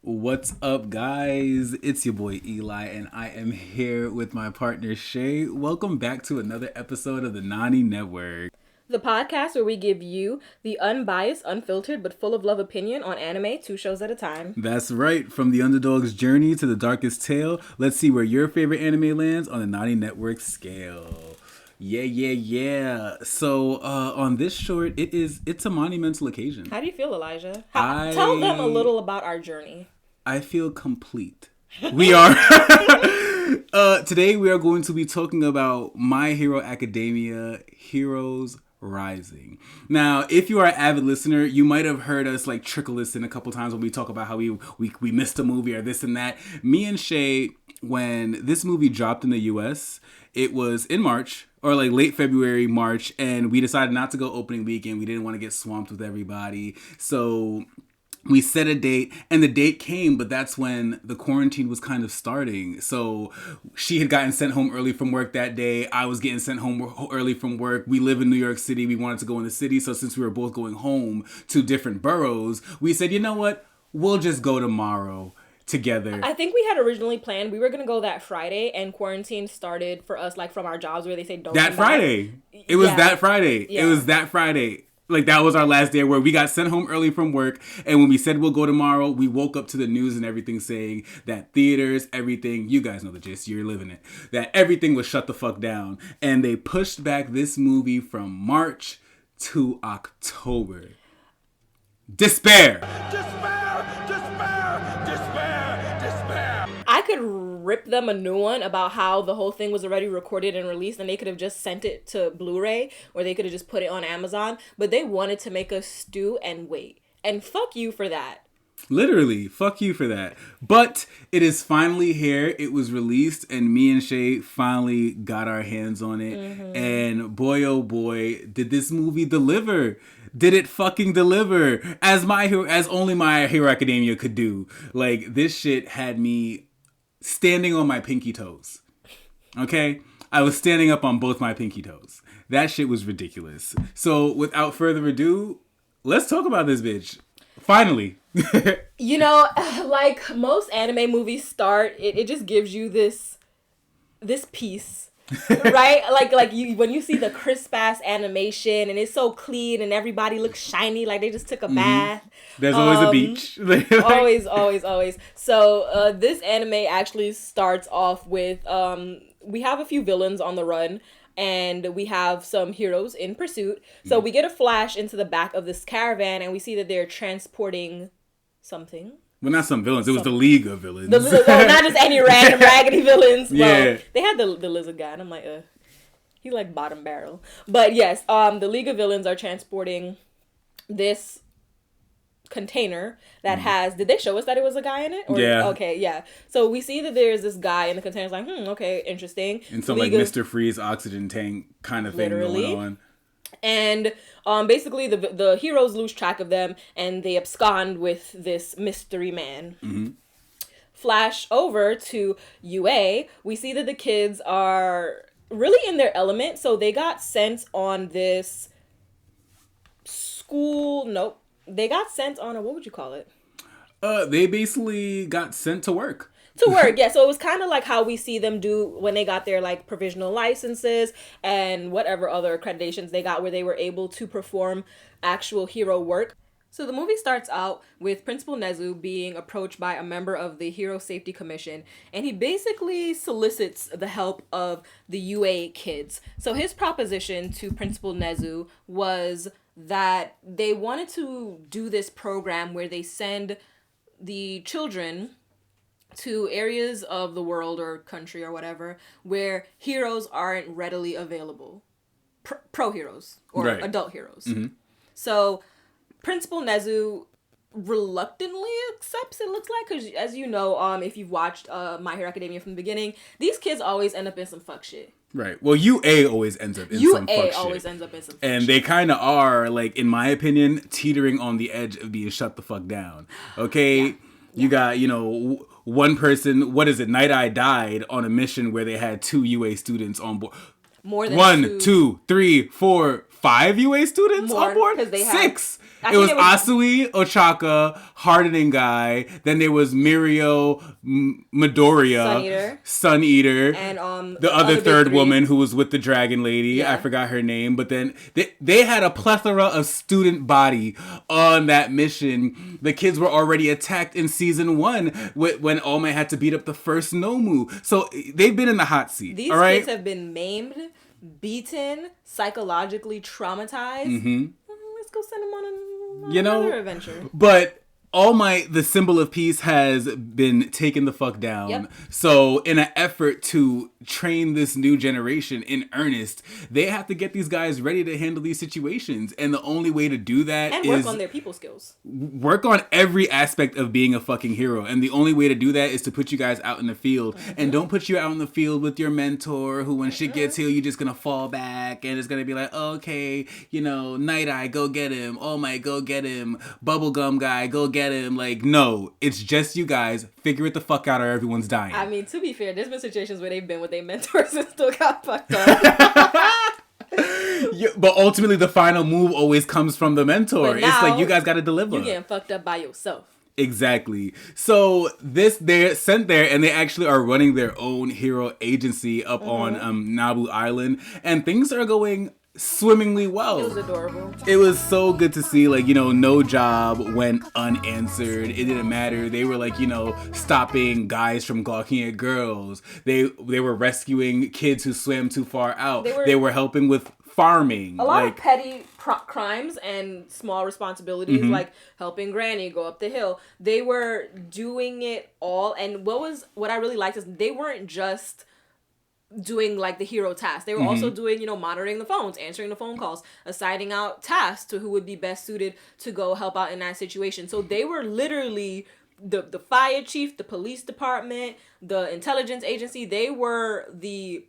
What's up, guys? It's your boy Eli, and I am here with my partner Shay. Welcome back to another episode of the Nani Network. The podcast where we give you the unbiased, unfiltered, but full of love opinion on anime 2 shows at a time. That's right. From the underdog's journey to the darkest tale, let's see where your favorite anime lands on the Nani Network scale. Yeah. So on this short, it's a monumental occasion. How do you feel, Elijah? Tell them a little about our journey. I feel complete. We are today we are going to be talking about My Hero Academia Heroes Rising. Now, if you are an avid listener, you might have heard us like trickle this in a couple times when we talk about how we missed a movie or this and that. Me and Shay, when this movie dropped in the US, it was in March or like late February, March, and we decided not to go opening weekend. We didn't want to get swamped with everybody. So we set a date, and the date came, but that's when the quarantine was kind of starting. So she had gotten sent home early from work that day. I was getting sent home early from work. We live in New York City. We wanted to go in the city. So since we were both going home to different boroughs, we said, you know what? We'll just go tomorrow together. I think we had originally planned we were going to go that Friday, and quarantine started for us like from our jobs where they say don't That Friday. It was that Friday. Yeah. It was that Friday. Like, that was our last day where we got sent home early from work. And when we said we'll go tomorrow, we woke up to the news and everything saying that theaters, everything, you guys know the gist, you're living it, that everything was shut the fuck down. And they pushed back this movie from March to October. Despair! I could rip them a new one about how the whole thing was already recorded and released and they could have just sent it to Blu-ray or they could have just put it on Amazon, but they wanted to make us stew and wait. And fuck you for that. Literally, fuck you for that. But it is finally here. It was released, and me and Shay finally got our hands on it. Mm-hmm. And boy, oh boy, did this movie deliver. Did it fucking deliver? As only My Hero Academia could do. Like, this shit had me standing on my pinky toes. Okay? I was standing up on both my pinky toes. That shit was ridiculous. So, without further ado, let's talk about this bitch. Finally. You know, like most anime movies start, it just gives you this piece, right? like you when you see the crisp ass animation and it's so clean and everybody looks shiny, like they just took a bath. There's always a beach. always. So this anime actually starts off with we have a few villains on the run. And we have some heroes in pursuit. So we get a flash into the back of this caravan and we see that they're transporting something. Well, not some villains. It was the League of Villains. Not just any random raggedy villains. Yeah. Well, they had the lizard guy and I'm like, he's like bottom barrel. But yes, the League of Villains are transporting this container that has, did they show us that it was a guy in it? Yeah. Okay, yeah. So we see that there's this guy in the container. It's like, okay, interesting. And some like Mr. Freeze oxygen tank kind of thing going on. And basically the heroes lose track of them and they abscond with this mystery man. Mm-hmm. Flash over to UA. We see that the kids are really in their element. So they got sent on this school. Nope. They got sent on what would you call it? They basically got sent to work. To work, yeah. So it was kind of like how we see them do when they got their like provisional licenses and whatever other accreditations they got where they were able to perform actual hero work. So the movie starts out with Principal Nezu being approached by a member of the Hero Safety Commission, and he basically solicits the help of the UA kids. So his proposition to Principal Nezu was that they wanted to do this program where they send the children to areas of the world or country or whatever where heroes aren't readily available. Pro heroes or adult heroes. Mm-hmm. So Principal Nezu reluctantly accepts, it looks like, because as you know, if you've watched My Hero Academia from the beginning, these kids always end up in some fuck shit. Right. Well, UA always ends up in some fuck shit. UA always ends up in some fuck and shit. They kind of are, like, in my opinion, teetering on the edge of being shut the fuck down. Okay? Yeah. You got, one person, Night Eye died on a mission where they had 2 UA students on board. More than 1, 2, 3, 4, 5 UA students More, on board? 'cause they had- 6. It was Asui, Ochaka, Hardening Guy. Then there was Mirio, Midoriya, Sun Eater, and the other third 3. woman who was with the dragon lady. Yeah. I forgot her name. But then they had a plethora of student body on that mission. The kids were already attacked in season 1 when All Might had to beat up the first Nomu. So they've been in the hot seat. These all right? kids have been maimed, beaten, psychologically traumatized. Mm-hmm. Let's go send them on You know, another adventure. But All Might, the symbol of peace, has been taken the fuck down. Yep. So in an effort to train this new generation in earnest, they have to get these guys ready to handle these situations. And the only way to do that and is work on their people skills. Work on every aspect of being a fucking hero. And the only way to do that is to put you guys out in the field. Mm-hmm. And don't put you out in the field with your mentor who, when shit gets here, you're just gonna fall back and it's gonna be like, okay, you know, Night Eye, go get him. All Might, go get him. Bubblegum guy, go get him. Like, no, it's just you guys. Figure it the fuck out or everyone's dying. I mean, to be fair, there's been situations where they've been with their mentors and still got fucked up. Yeah, but ultimately, the final move always comes from the mentor. It's like, you guys got to deliver. You getting fucked up by yourself. Exactly. So they're sent there and they actually are running their own hero agency up on Nabu Island. And things are going swimmingly well. It was adorable. It was so good to see, like, you know, no job went unanswered. It didn't matter. They were, like, you know, stopping guys from gawking at girls. They were rescuing kids who swam too far out. They were helping with farming. A lot of petty crimes and small responsibilities, like helping Granny go up the hill. They were doing it all. And what I really liked is they weren't just doing like the hero task. They were also doing, you know, monitoring the phones, answering the phone calls, assigning out tasks to who would be best suited to go help out in that situation. So they were literally the fire chief, the police department, the intelligence agency. They were the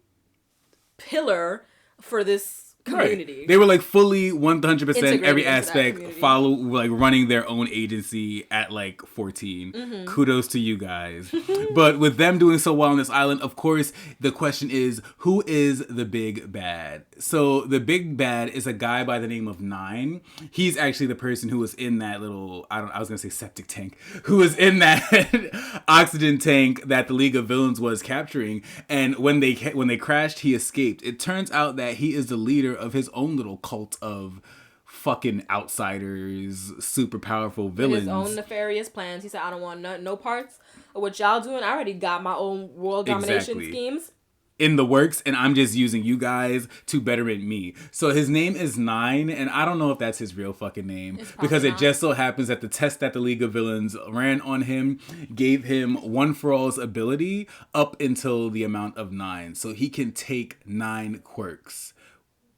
pillar for this community. Right. They were like fully 100% Integrated every into aspect like running their own agency at like 14. Kudos to you guys. But with them doing so well on this island, of course, the question is, who is the big bad? So the big bad is a guy by the name of Nine. He's actually the person who was in that little, I was going to say septic tank, who was in that oxygen tank that the League of Villains was capturing. And when they crashed, he escaped. It turns out that he is the leader of his own little cult of fucking outsiders, super powerful villains. His own nefarious plans. He said, I don't want no parts of what y'all doing. I already got my own world domination schemes in the works, and I'm just using you guys to betterment me. So his name is Nine, and I don't know if that's his real fucking name, because it just so happens that the test that the League of Villains ran on him gave him One For All's ability up until the amount of 9. So he can take 9 quirks.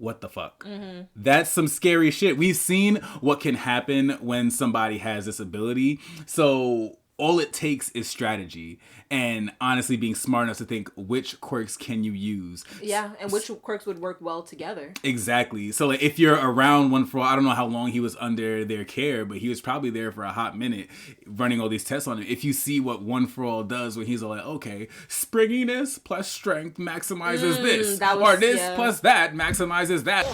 What the fuck? That's some scary shit. We've seen what can happen when somebody has this ability. So all it takes is strategy and honestly being smart enough to think which quirks can you use. Yeah, and which quirks would work well together. Exactly. So like if you're around One For All, I don't know how long he was under their care, but he was probably there for a hot minute running all these tests on him. If you see what One For All does when he's like, okay, springiness plus strength maximizes this. Or this plus that maximizes that.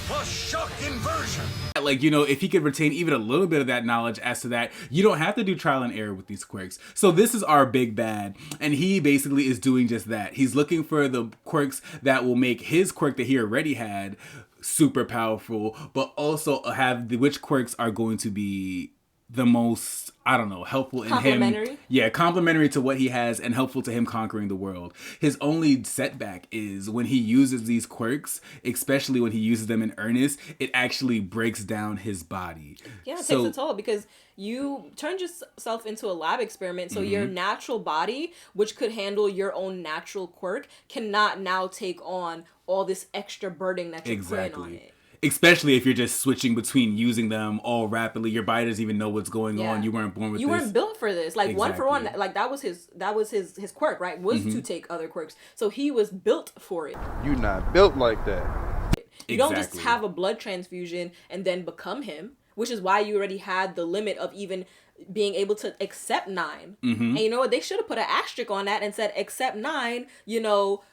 Plus shock inversion. Like, you know, if he could retain even a little bit of that knowledge as to that, you don't have to do trial and error with these quirks. So this is our big bad, and he basically is doing just that. He's looking for the quirks that will make his quirk that he already had super powerful, but also have which quirks are going to be the most, I don't know, helpful in him. Yeah, complementary to what he has and helpful to him conquering the world. His only setback is when he uses these quirks, especially when he uses them in earnest, it actually breaks down his body. Yeah, it takes a toll because you turned yourself into a lab experiment. So your natural body, which could handle your own natural quirk, cannot now take on all this extra burden that you're putting on it. Especially if you're just switching between using them all rapidly. Your body doesn't even know what's going on. You weren't born with this. You weren't built for this. Like One For One, like that was his quirk, right? Was to take other quirks. So he was built for it. You're not built like that. You don't just have a blood transfusion and then become him, which is why you already had the limit of even being able to accept 9. And you know what? They should have put an asterisk on that and said, accept 9, you know,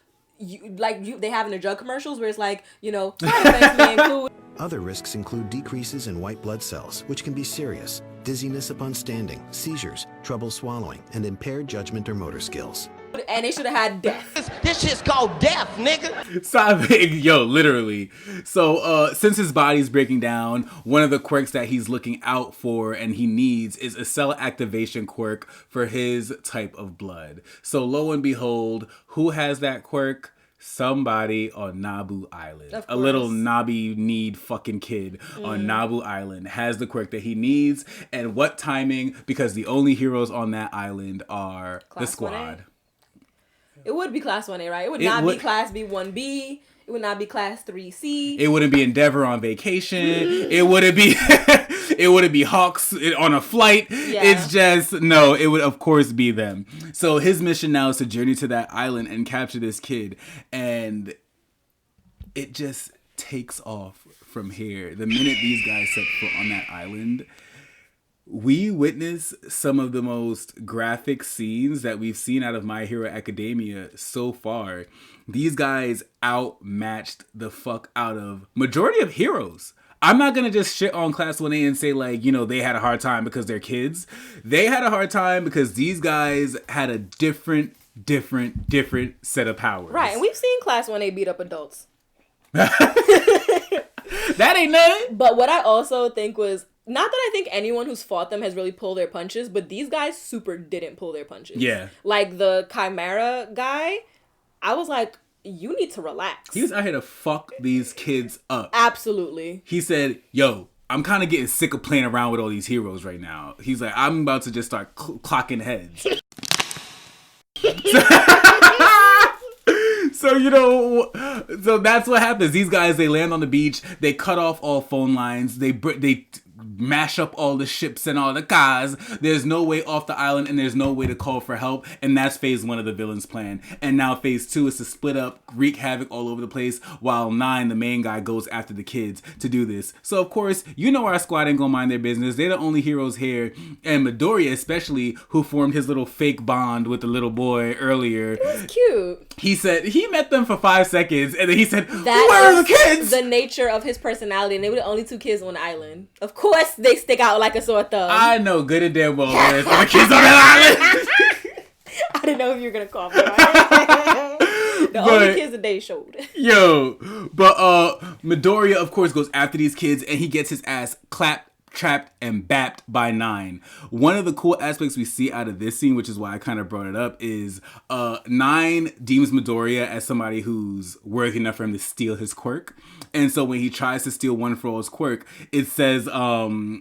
they have in the drug commercials where it's like, side effects may include. Other risks include decreases in white blood cells, which can be serious, dizziness upon standing, seizures, trouble swallowing, and impaired judgment or motor skills. And they should have had death. This shit's called death, nigga. Stop it. Yo, literally. So, since his body's breaking down, one of the quirks that he's looking out for and he needs is a cell activation quirk for his type of blood. So, lo and behold, who has that quirk? Somebody on Naboo Island. A little knobby-kneed fucking kid on Naboo Island has the quirk that he needs. And what timing? Because the only heroes on that island are the Squad. 1A? It would be Class 1A, right? It would not be Class B1B. It would not be Class 3C. It wouldn't be Endeavor on vacation. It wouldn't be it wouldn't be Hawks on a flight. Yeah. It's just, no, it would of course be them. So his mission now is to journey to that island and capture this kid. And it just takes off from here. The minute these guys set foot on that island, we witness some of the most graphic scenes that we've seen out of My Hero Academia so far. These guys outmatched the fuck out of majority of heroes. I'm not going to just shit on Class 1A and say like, they had a hard time because they're kids. They had a hard time because these guys had a different set of powers. Right, and we've seen Class 1A beat up adults. That ain't nothing. But what I also think was, not that I think anyone who's fought them has really pulled their punches, but these guys super didn't pull their punches. Yeah. Like the Chimera guy, I was like, you need to relax. He was out here to fuck these kids up. Absolutely. He said, yo, I'm kind of getting sick of playing around with all these heroes right now. He's like, I'm about to just start clocking heads. So that's what happens. These guys, they land on the beach. They cut off all phone lines. They mash up all the ships and all the cars. There's no way off the island and there's no way to call for help. And that's phase 1 of the villain's plan. And now phase 2 is to split up, wreak havoc all over the place, while 9, the main guy, goes after the kids to do this. So of course, our squad ain't gonna mind their business. They're the only heroes here. And Midoriya especially, who formed his little fake bond with the little boy earlier. It was cute. He said he met them for 5 seconds and then he said, that where are the kids? The nature of his personality, and they were the only 2 kids on the island. Of course they stick out like a sore thumb. I know good and damn well there's other kids on that island. I didn't know if you were gonna call me right. Only kids that they showed. But Midoriya of course goes after these kids and he gets his ass clapped, trapped, and bapped by 9. One of the cool aspects we see out of this scene, which is why I kind of brought it up, is 9 deems Midoriya as somebody who's worthy enough for him to steal his quirk. And so when he tries to steal One For All's quirk, it says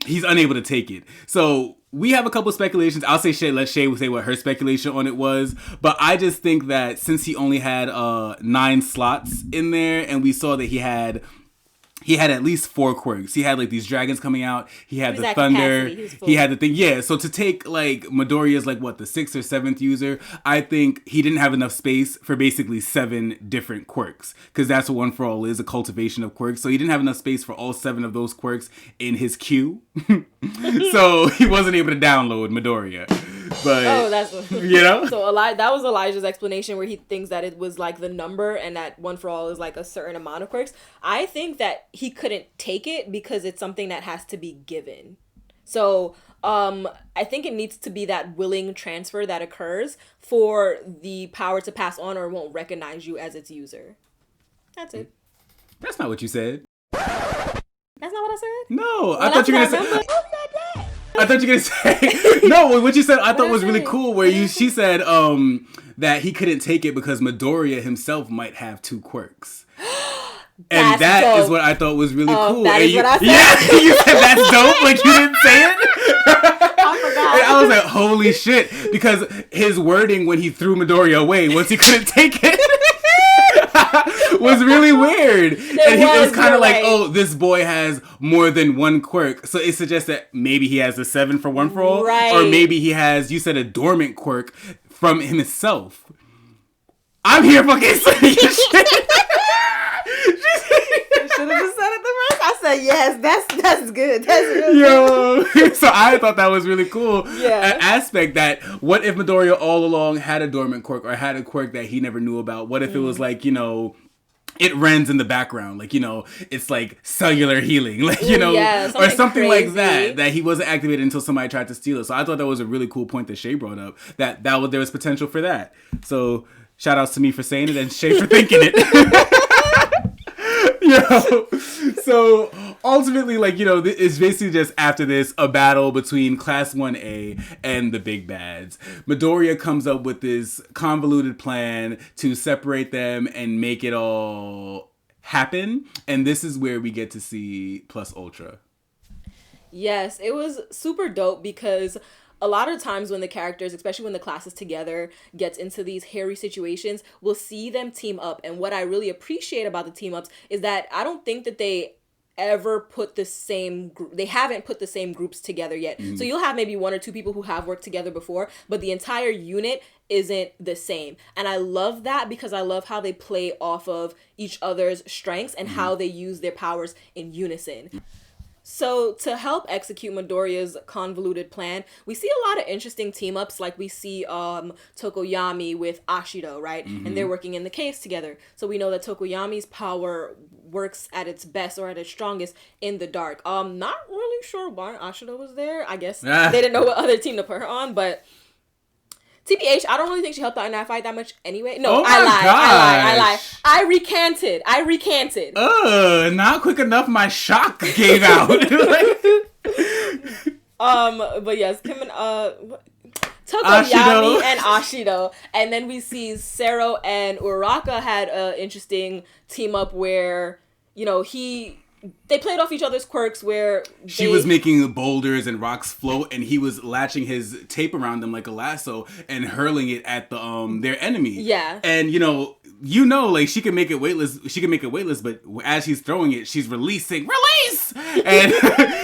he's unable to take it. So we have a couple speculations. I'll say Shay. Let Shay say what her speculation on it was. But I just think that since he only had 9 slots in there, and we saw that he had at least 4 quirks. He had like these dragons coming out. He had the thunder. He had the thing. Yeah. So to take like Midoriya's like the 6th or 7th user, I think he didn't have enough space for basically 7 different quirks, because that's what One For All is, a cultivation of quirks. So he didn't have enough space for all 7 of those quirks in his queue. So he wasn't able to download Midoriya. But that's So that was Elijah's explanation, where he thinks that it was like the number and that One For All is like a certain amount of quirks. I think that he couldn't take it because it's something that has to be given. So I think it needs to be that willing transfer that occurs for the power to pass on, or it won't recognize you as its user. That's it. That's not what you said. That's not what I said? No, I thought you were going to say... I thought you were going to say... No, what you said I thought was really cool, where she said that he couldn't take it because Midoriya himself might have 2 quirks. And that dope. Is what I thought was really cool. That is what I said? Yeah, you said that's dope, like you didn't say it? I forgot. And I was like, holy shit. Because his wording when he threw Midoriya away, once he couldn't take it, was really weird. And he was kind of like, oh, this boy has more than 1 quirk. So it suggests that maybe he has a 7 for One For All. Right. Or maybe he has, you said, a dormant quirk from himself. I'm here fucking saying shit. Should have just said it the first. I said, yes, that's good. That's really Yo, so I thought that was really cool. Yeah. An aspect that, what if Midoriya all along had a dormant quirk or had a quirk that he never knew about? What if it was like, you know, it runs in the background, like, you know, it's like cellular healing, like, you know, or something crazy. like that he wasn't activated until somebody tried to steal it. So I thought that was a really cool point that Shay brought up, that there was potential for that. So shout outs to me for saying it and Shay for thinking it. Yo, so ultimately, like, you know, it's basically just after this a battle between Class 1A and the big bads. Midoriya comes up with this convoluted plan to separate them and make it all happen, and this is where we get to see Plus Ultra. Yes, it was super dope because a lot of times when the characters, especially when the class is together, gets into these hairy situations, we'll see them team up. And what I really appreciate about the team ups is that I don't think that they ever put the same they haven't put the same groups together yet. Mm-hmm. So you'll have maybe one or two people who have worked together before, but the entire unit isn't the same. And I love that because I love how they play off of each other's strengths and how they use their powers in unison. So to help execute Midoriya's convoluted plan, we see a lot of interesting team-ups, like we see Tokoyami with Ashido, right? Mm-hmm. And they're working in the caves together. So we know that Tokoyami's power works at its best or at its strongest in the dark. Not really sure why Ashido was there. I guess they didn't know what other team to put her on, but TBH, I don't really think she helped out in that fight that much anyway. No, I lied. I recanted. Not quick enough. My shock gave out. But yes, Kim and Tokoyami and Ashido, and then we see Sero and Uraraka had an interesting team up where, you know, they played off each other's quirks where she was making boulders and rocks float, and he was latching his tape around them like a lasso and hurling it at the their enemy. Yeah. And you know, like she can make it weightless. But as she's throwing it, she's releasing, and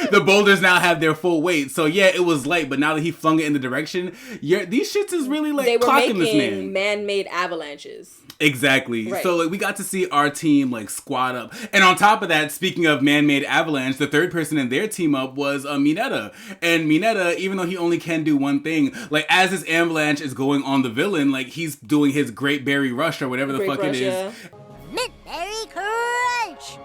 the boulders now have their full weight. So yeah, it was light, but now that he flung it in the direction, these shits is really like they were clocking making this man. Man-made avalanches. Exactly. Right. So like we got to see our team like squad up, and on top of that, speaking of man-made avalanche, the third person in their team up was Mineta. And Mineta, even though he only can do one thing, like as his avalanche is going on the villain, like he's doing his Great Berry Rush or whatever the fuck it is. Yeah. Berry Crunch!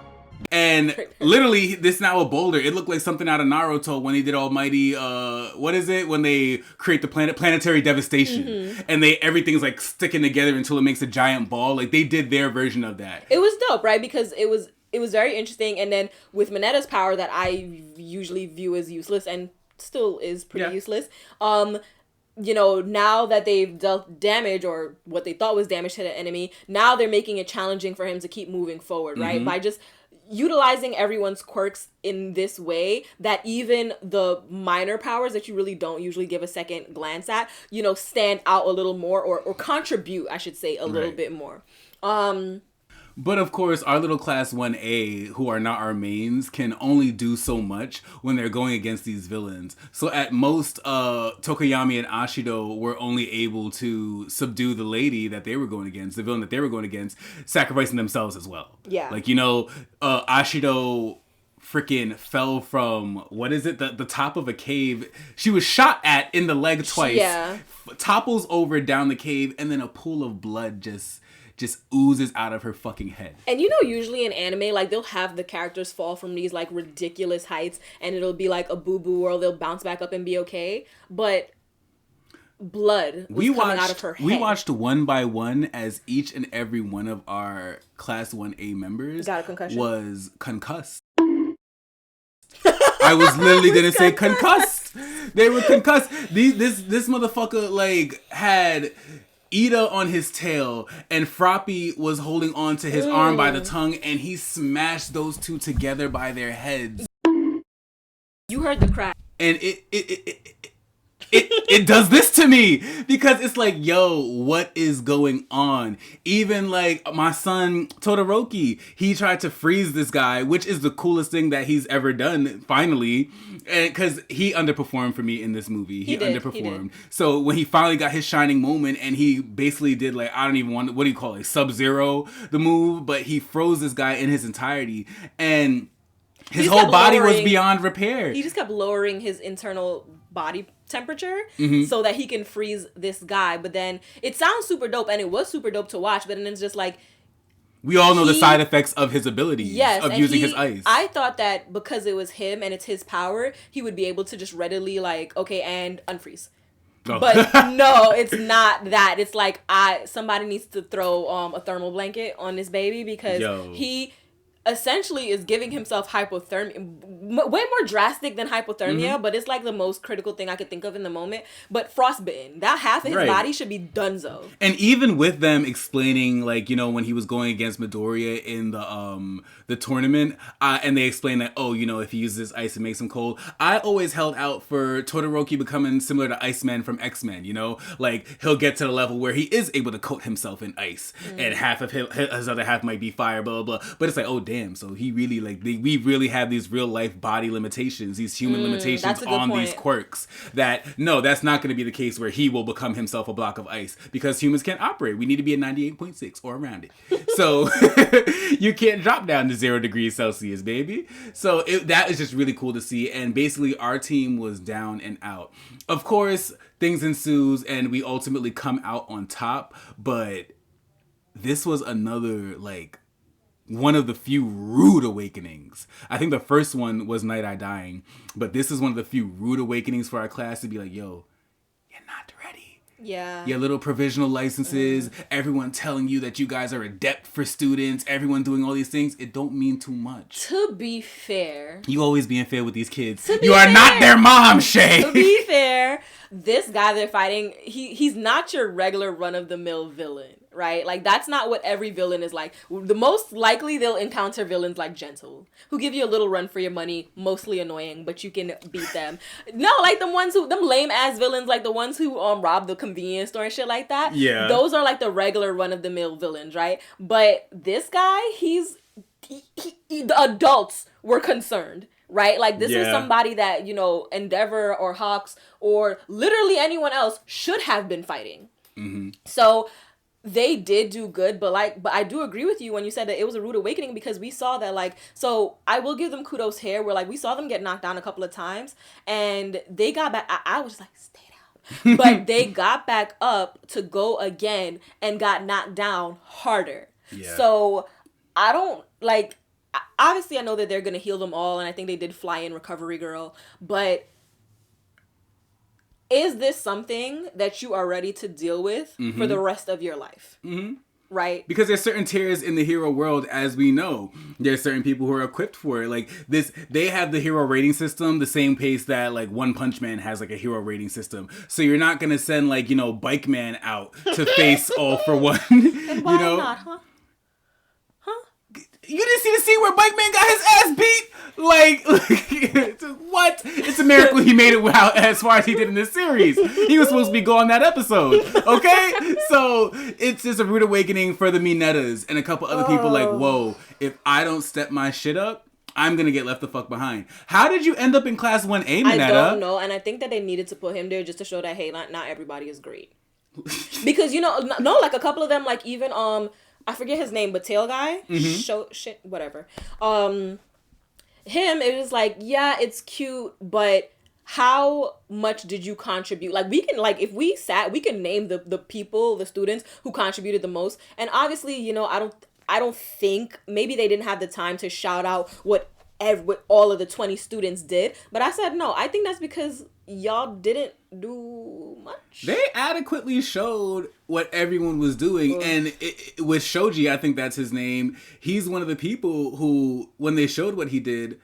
And literally, this now a boulder. It looked like something out of Naruto when he did Almighty, what is it? When they create the planetary devastation. Mm-hmm. And everything's like sticking together until it makes a giant ball. Like they did their version of that. It was dope, right? Because it was very interesting. And then with Mineta's power that I usually view as useless and still is pretty useless, you know, now that they've dealt damage or what they thought was damage to the enemy, now they're making it challenging for him to keep moving forward, right? Mm-hmm. By just utilizing everyone's quirks in this way, that even the minor powers that you really don't usually give a second glance at, you know, stand out a little more or contribute, I should say, a little bit more. But of course, our little Class 1A, who are not our mains, can only do so much when they're going against these villains. So at most, Tokoyami and Ashido were only able to subdue the lady that they were going against, the villain that they were going against, sacrificing themselves as well. Yeah. Like, you know, Ashido freaking fell from, what is it, the top of a cave. She was shot at in the leg twice. Yeah. Topples over down the cave, and then a pool of blood just oozes out of her fucking head. And you know, usually in anime, like, they'll have the characters fall from these, like, ridiculous heights, and it'll be, like, a boo-boo, or they'll bounce back up and be okay. But blood was coming out of her head. We watched one by one as each and every one of our Class 1A members got a concussion. Was concussed. I was literally going to say concussed. They were concussed. This motherfucker, like, had Ida on his tail, and Froppy was holding on to his arm by the tongue, and he smashed those two together by their heads. You heard the crack. And it does this to me, because it's like, yo, what is going on? Even like my son Todoroki, he tried to freeze this guy, which is the coolest thing that he's ever done, finally, because he underperformed for me in this movie. He underperformed. So when he finally got his shining moment, and he basically did, like, I don't even want, what do you call it, Sub-Zero the move, but he froze this guy in his entirety. And His whole body was beyond repair. He just kept lowering his internal body temperature so that he can freeze this guy. But then it sounds super dope, and it was super dope to watch, but then it's just like, we all know the side effects of his abilities, of using his ice. I thought that because it was him and it's his power, he would be able to just readily like, okay, and unfreeze. Oh. But no, it's not that. It's like somebody needs to throw a thermal blanket on this baby because he essentially is giving himself hypothermia, way more drastic than hypothermia, but it's like the most critical thing I could think of in the moment. But frostbitten, that half of his body should be donezo. And even with them explaining, like, you know, when he was going against Midoriya in the tournament, and they explained that, oh, you know, if he uses ice, it makes him cold. I always held out for Todoroki becoming similar to Iceman from X-Men, you know? Like, he'll get to the level where he is able to coat himself in ice, and half of his other half might be fire, blah, blah, blah. But it's like, oh, damn, so he really, like, we really have these real life body limitations, these human limitations on these quirks, that, no, that's not going to be the case where he will become himself a block of ice, because humans can't operate. We need to be at 98.6 or around it. So you can't drop down to 0 degrees Celsius, baby. So that is just really cool to see. And basically our team was down and out. Of course, things ensues and we ultimately come out on top. But this was another, like, one of the few rude awakenings. I think the first one was Night Eye dying. But this is one of the few rude awakenings for our class to be like, yo, you're not ready. Yeah. Your little provisional licenses, everyone telling you that you guys are adept for students, everyone doing all these things, it don't mean too much. To be fair. You always being fair with these kids. You are not their mom, Shay. To be fair, this guy they're fighting, he's not your regular run-of-the-mill villain, right? Like, that's not what every villain is like. The most likely they'll encounter villains like Gentle, who give you a little run for your money, mostly annoying, but you can beat them. No, like them lame-ass villains, like the ones who rob the convenience store and shit like that. Yeah. Those are like the regular run-of-the-mill villains, right? But this guy, the adults were concerned. Right? Like, this is somebody that, you know, Endeavor or Hawks or literally anyone else should have been fighting. So they did do good, but I do agree with you when you said that it was a rude awakening, because we saw that, like, so I will give them kudos here, where, like, we saw them get knocked down a couple of times and they got back. I was like, stay down. But they got back up to go again and got knocked down harder. Yeah. So I don't, like, obviously, I know that they're going to heal them all, and I think they did fly in Recovery Girl, but is this something that you are ready to deal with for the rest of your life? Right? Because there's certain tiers in the hero world, as we know. There's certain people who are equipped for it. Like, they have the hero rating system the same pace that, like, One Punch Man has, like, a hero rating system. So you're not going to send, like, you know, Bike Man out to face All For One. And why not, huh? You didn't see the scene where Bike Man got his ass beat? Like, what? It's a miracle he made it out as far as he did in this series. He was supposed to be gone that episode, okay? So, it's just a rude awakening for the Minettas and a couple other people like, whoa, if I don't step my shit up, I'm going to get left the fuck behind. How did you end up in Class 1A, Minetta? I don't know, and I think that they needed to put him there just to show that, hey, not everybody is great. Because, you know, no, like, a couple of them, like, even, I forget his name, but Tail Guy, whatever. Him, it was like, yeah, it's cute, but how much did you contribute? Like, we can, like, if we sat, we can name the people, the students who contributed the most. And obviously, you know, I don't think, maybe they didn't have the time to shout out what all of the 20 students did. But I said, no, I think that's because y'all didn't do much. They adequately showed what everyone was doing. And with Shoji, I think that's his name, he's one of the people who, when they showed what he did,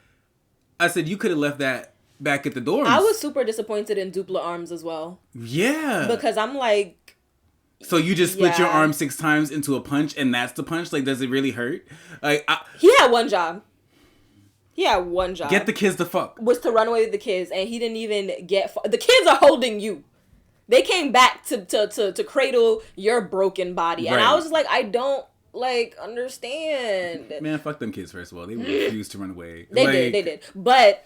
I said, you could have left that back at the dorms. I was super disappointed in Dupla Arms as well. Yeah. Because I'm like... So you just split your arm 6 times into a punch, and that's the punch? Like, does it really hurt? Like, he had one job. Get the kids the fuck. Was to run away with the kids, and he didn't even get... The kids are holding you. They came back to cradle your broken body. And I was just like, I don't, like, understand. Man, fuck them kids, first of all. They refused to run away. They did. But...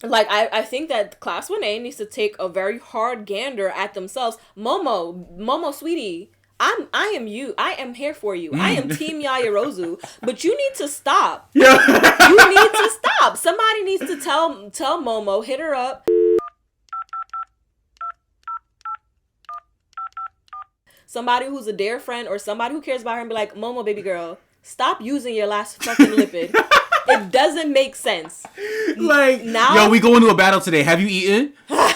Like, I think that Class 1A needs to take a very hard gander at themselves. Momo, sweetie, I am you. I am here for you. I am Team Yaoyorozu, but you need to stop. Yeah. You need to stop. Somebody needs to tell Momo, hit her up. Somebody who's a dear friend or somebody who cares about her and be like, Momo, baby girl, stop using your last fucking lipid. It doesn't make sense. Like, now, yo, we go into a battle today. Have you eaten?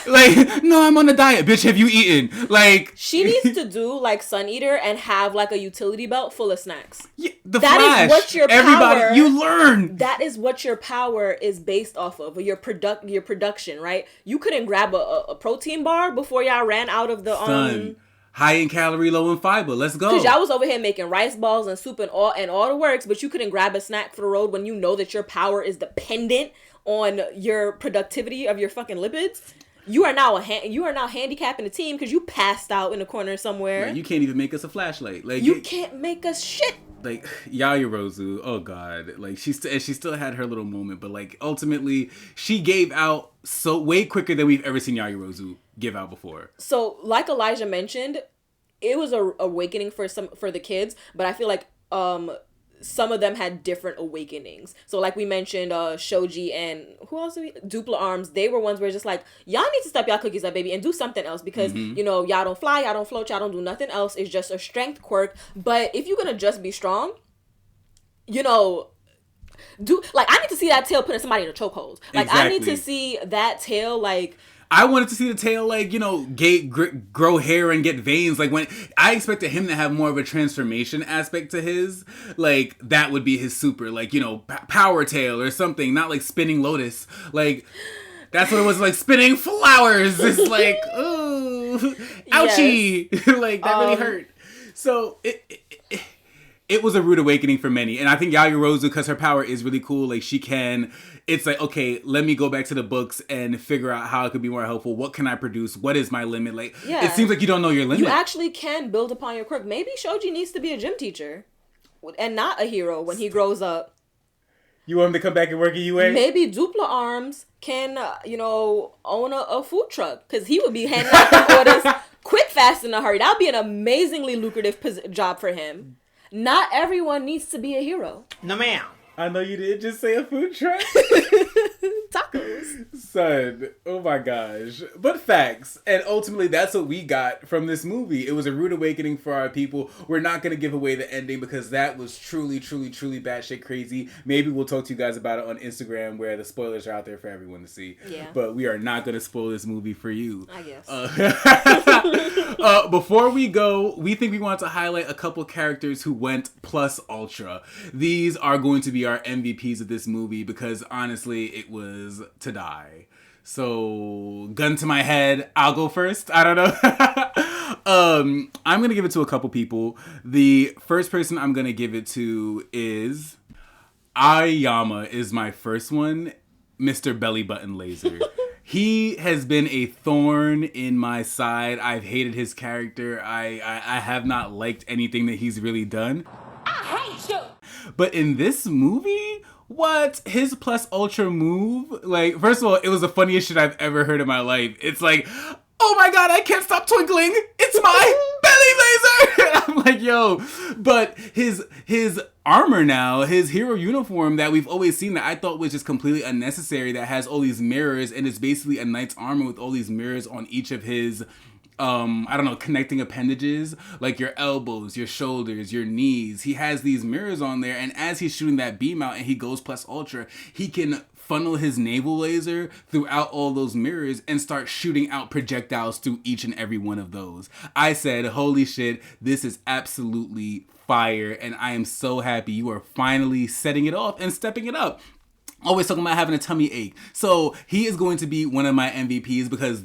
Like, no, I'm on a diet. Bitch, have you eaten? Like, she needs to do like Sun Eater and have like a utility belt full of snacks. Yeah, That Flash. is what your Everybody, power, you learn. That is what your power is based off of. Your production, right? You couldn't grab a protein bar before y'all ran out of the Son, high in calorie, low in fiber. Let's go. Because y'all was over here making rice balls and soup and all the works, but you couldn't grab a snack for the road when you know that your power is dependent on your productivity of your fucking lipids. You are now handicapping the team because you passed out in a corner somewhere. Like, you can't even make us a flashlight. Like you can't make us shit. Like Yaoyorozu, oh god, like she still had her little moment, but like ultimately she gave out so way quicker than we've ever seen Yaoyorozu give out before. So like Elijah mentioned, it was a awakening for the kids, but I feel like some of them had different awakenings. So like we mentioned, Shoji and who else did we? Dupla Arms, they were ones where just like, y'all need to step y'all cookies up, baby, and do something else because, you know, y'all don't fly, y'all don't float, y'all don't do nothing else. It's just a strength quirk. But if you're going to just be strong, you know, I need to see that tail putting somebody in a chokehold. Like, exactly. I need to see that tail, like... I wanted to see the tail, like, you know, grow hair and get veins. Like, when I expected him to have more of a transformation aspect to his, like, that would be his super, like, you know, power tail or something, not like spinning lotus. Like, that's what it was, like, spinning flowers. It's like, ooh, ouchie. Yes. Like, that really hurt. So, it was a rude awakening for many. And I think Yaoyorozu, because her power is really cool, like, she can... It's like, okay, let me go back to the books and figure out how it could be more helpful. What can I produce? What is my limit? Like, It seems like you don't know your limit. You actually can build upon your quirk. Maybe Shoji needs to be a gym teacher and not a hero when he grows up. You want him to come back and work at UA? Maybe Dupla Arms can, own a food truck because he would be handing out the orders quick, fast, in a hurry. That would be an amazingly lucrative job for him. Not everyone needs to be a hero. No, ma'am. I know you didn't just say a food truck. Tacos. Son, oh my gosh. But facts. And ultimately, that's what we got from this movie. It was a rude awakening for our people. We're not going to give away the ending because that was truly, truly, truly batshit crazy. Maybe we'll talk to you guys about it on Instagram where the spoilers are out there for everyone to see. Yeah. But we are not going to spoil this movie for you. I guess. Before we go, we think we want to highlight a couple characters who went plus ultra. These are going to be our MVPs of this movie because honestly, it was to die. So, gun to my head, I'll go first. I don't know. I'm going to give it to a couple people. The first person I'm going to give it to is Aoyama is my first one, Mr. Belly Button Laser. He has been a thorn in my side. I've hated his character. I have not liked anything that he's really done. I hate you! But in this movie, what? His plus ultra move? Like, first of all, it was the funniest shit I've ever heard in my life. It's like, oh my god, I can't stop twinkling. It's my belly laser. I'm like, yo. But his armor now, his hero uniform that we've always seen that I thought was just completely unnecessary, that has all these mirrors and it's basically a knight's armor with all these mirrors on each of his connecting appendages, like your elbows, your shoulders, your knees. He has these mirrors on there, and as he's shooting that beam out and he goes plus ultra, he can funnel his navel laser throughout all those mirrors and start shooting out projectiles through each and every one of those. I said, holy shit, this is absolutely fire, and I am so happy you are finally setting it off and stepping it up. Always talking about having a tummy ache. So he is going to be one of my MVPs because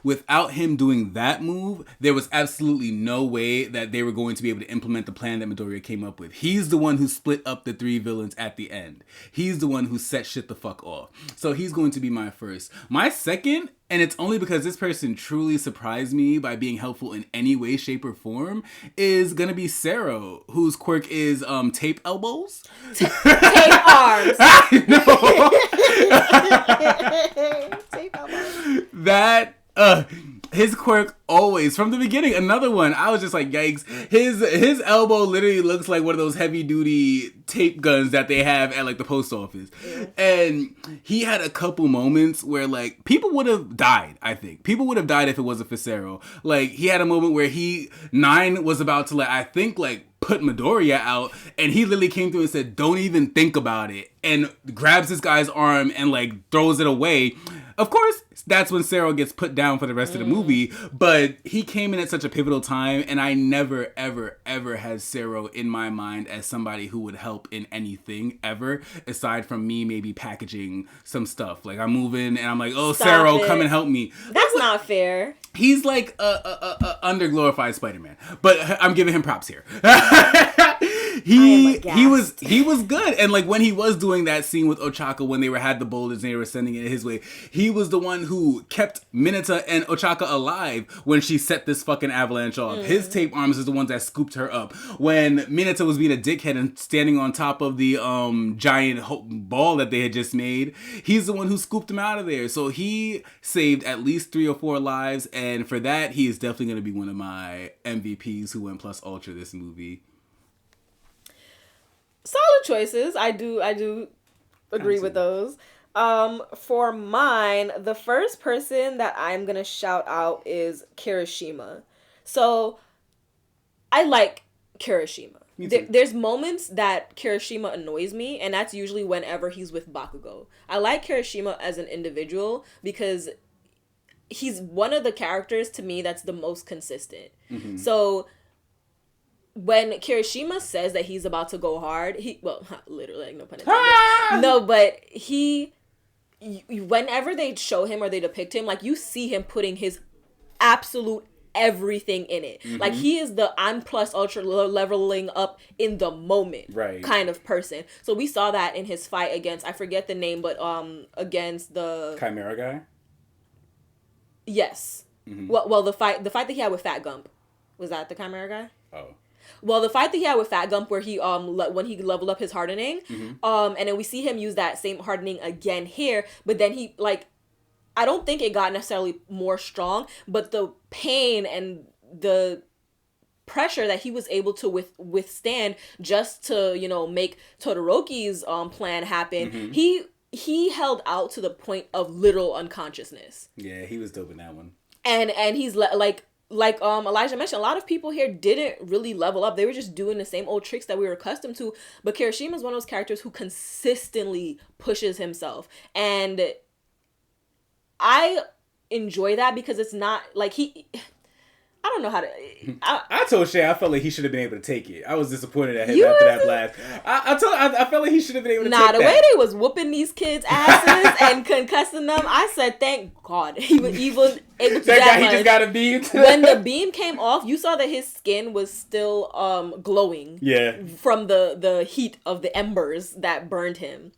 without him doing that move, there was absolutely no way that they were going to be able to implement the plan that Midoriya came up with. He's the one who split up the three villains at the end. He's the one who set shit the fuck off. So he's going to be my first. My second, and it's only because this person truly surprised me by being helpful in any way, shape, or form, is gonna be Sero, whose quirk is tape elbows. Tape arms. Tape elbows. That His quirk always, from the beginning, another one, I was just like, yikes. His elbow literally looks like one of those heavy duty tape guns that they have at like the post office. Yeah. And he had a couple moments where like people would have died, I think. People would have died if it wasn't for Cero. Like he had a moment where Nine was about to I think put Midoriya out, and he literally came through and said, don't even think about it, and grabs this guy's arm and throws it away. Of course, that's when Cero gets put down for the rest of the movie, but he came in at such a pivotal time, and I never, ever, ever had Cero in my mind as somebody who would help in anything ever, aside from me maybe packaging some stuff. Like, I'm moving, and I'm like, oh, Cero, come and help me. That's not fair. He's like a underglorified Spider-Man, but I'm giving him props here. He was good, and when he was doing that scene with Ochaka when they had the boulders and they were sending it his way, he was the one who kept Mineta and Ochaka alive when she set this fucking avalanche off. His tape arms is the ones that scooped her up when Mineta was being a dickhead and standing on top of the giant ball that they had just made. He's the one who scooped him out of there, so he saved at least 3 or 4 lives, and for that he is definitely going to be one of my MVPs who went plus ultra this movie. Solid choices. I do agree with those. For mine, the first person that I'm gonna shout out is Kirishima. So I like Kirishima. There's moments that Kirishima annoys me, and that's usually whenever he's with Bakugo. I like Kirishima as an individual because he's one of the characters to me that's the most consistent. Mm-hmm. So when Kirishima says that he's about to go hard, literally, no pun intended. No, but whenever they show him or they depict him, you see him putting his absolute everything in it. Mm-hmm. He is the I'm plus ultra leveling up in the moment kind of person. So we saw that in his fight against, I forget the name, but against the Chimera guy. Yes. Mm-hmm. Well, the fight that he had with Fat Gump, was that the Chimera guy? Oh. Well, the fight that he had with Fat Gump where he when he leveled up his hardening, and then we see him use that same hardening again here, but then he I don't think it got necessarily more strong, but the pain and the pressure that he was able to withstand just to make Todoroki's plan happen, he held out to the point of literal unconsciousness. Yeah, he was dope in that one. And he's like Elijah mentioned, a lot of people here didn't really level up. They were just doing the same old tricks that we were accustomed to. But Kirishima is one of those characters who consistently pushes himself. And I enjoy that because it's not I don't know how to... I told Shay I felt like he should have been able to take it. I was disappointed at him after that blast. I felt like he should have been able to take it. The way they was whooping these kids' asses and concussing them, I said, thank God he was able to do that guy, he just got a beam. When the beam came off, you saw that his skin was still glowing. Yeah. From the heat of the embers that burned him.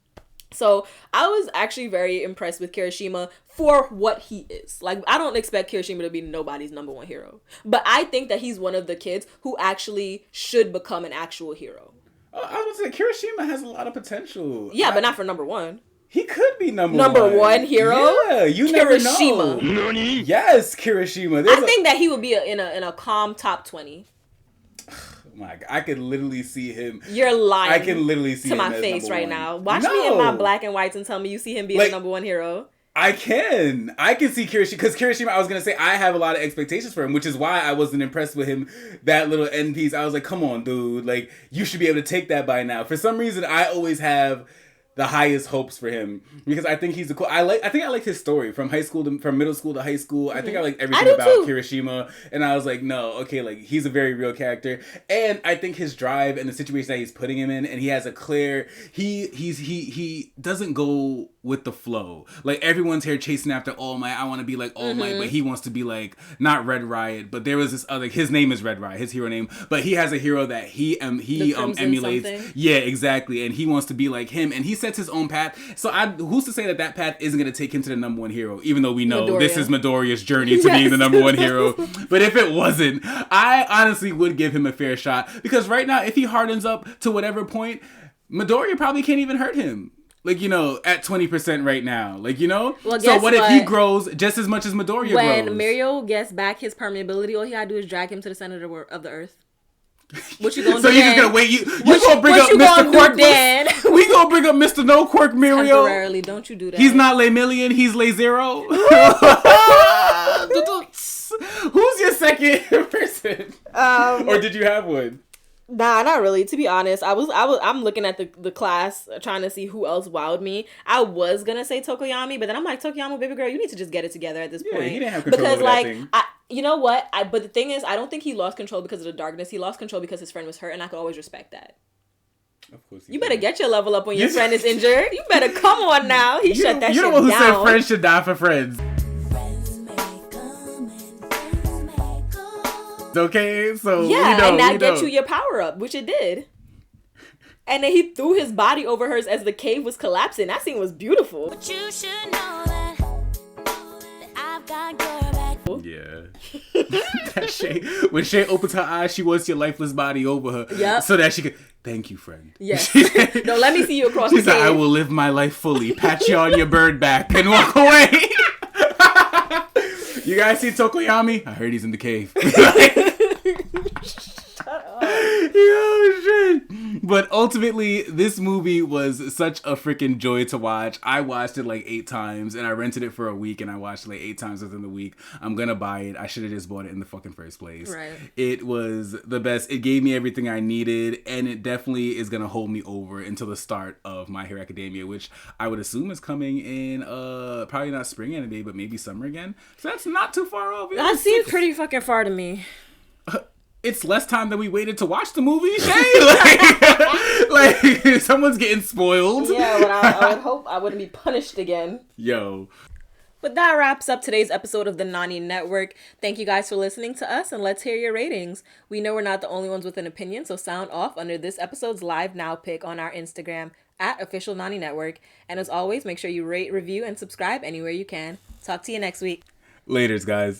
So I was actually very impressed with Kirishima for what he is. I don't expect Kirishima to be nobody's number one hero. But I think that he's one of the kids who actually should become an actual hero. I was going to say, Kirishima has a lot of potential. Yeah, but not for number one. He could be number one hero. Yeah, you Kirishima. Never know. Yes, Kirishima. I think that he would be in a calm top 20. I could literally see him. You're lying. I can literally see to him my face right now. Watch me in my black and whites and tell me you see him being the number one hero. I can see Kirishima, because Kirishima, I was going to say, I have a lot of expectations for him, which is why I wasn't impressed with him, that little end piece. I was like, come on, dude. You should be able to take that by now. For some reason, I always have the highest hopes for him because I think he's I think I like his story from middle school to high school. I think I like everything about Kirishima, and I was like, no, okay, he's a very real character, and I think his drive and the situation that he's putting him in, and he has a clear he doesn't go with the flow. Everyone's here chasing after All Might. I want to be like All Might, but he wants to be not Red Riot, but there was this other, his name is Red Riot, his hero name, but he has a hero that he emulates. Something. Yeah, exactly, and he wants to be like him, and he sets his own path. So who's to say that path isn't going to take him to the number one hero, even though we know this is Midoriya's journey to being the number one hero. But if it wasn't, I honestly would give him a fair shot, because right now, if he hardens up to whatever point, Midoriya probably can't even hurt him. like, you know, at 20% right now. Like, you know? Well, so guess what if he what? grows just as much as Midoriya When grows? Mirio gets back his permeability, all he gotta do is drag him to the center of the earth. What you gonna so do? you're then? just gonna wait? You gonna bring what up you Mr. gonna do Quirk? then? We gonna bring up Mr. No Quirk Mirio? Temporarily, don't you do that. He's not Lay Million, he's Lay Zero. Who's your second person? Or did you have one? Nah, not really. To be honest, I'm looking at the class trying to see who else wowed me. I was gonna say Tokoyami, but then I'm like, Tokoyami, baby girl, you need to just get it together at this point. He didn't have control because over like that thing. you know what? But the thing is, I don't think he lost control because of the darkness. He lost control because his friend was hurt, and I could always respect that. Of course. You better get your level up when your friend is injured. You better come on now. He shut that shit down. You're the one who said friends should die for friends. Okay, so and that gets you your power up, which it did. And then he threw his body over hers as the cave was collapsing. That scene was beautiful. But you should know that I've got your back. Yeah. That Shay, when Shay opens her eyes, she wants your lifeless body over her. Yep. So that she could, thank you, friend. Yes. No, let me see you across the She cave. said, I will live my life fully, pat you on your bird back, and walk away. You guys see Tokoyami? I heard he's in the cave. Yo, shit. But ultimately, this movie was such a freaking joy to watch. I watched it like 8 times, and I rented it for a week, and I watched it like 8 times within the week. I'm gonna buy it. I should have just bought it in the fucking first place. Right. It was the best. It gave me everything I needed, and it definitely is gonna hold me over until the start of My Hero Academia, which I would assume is coming in probably not spring anime, but maybe summer again. So that's not too far off. That seems pretty fucking far to me. It's less time than we waited to watch the movie, Shay. Like someone's getting spoiled. Yeah, but I would hope I wouldn't be punished again. Yo. But that wraps up today's episode of the Nani Network. Thank you guys for listening to us, and let's hear your ratings. We know we're not the only ones with an opinion, so sound off under this episode's live now pic on our Instagram @official Nani Network. And as always, make sure you rate, review, and subscribe anywhere you can. Talk to you next week. Laters, guys.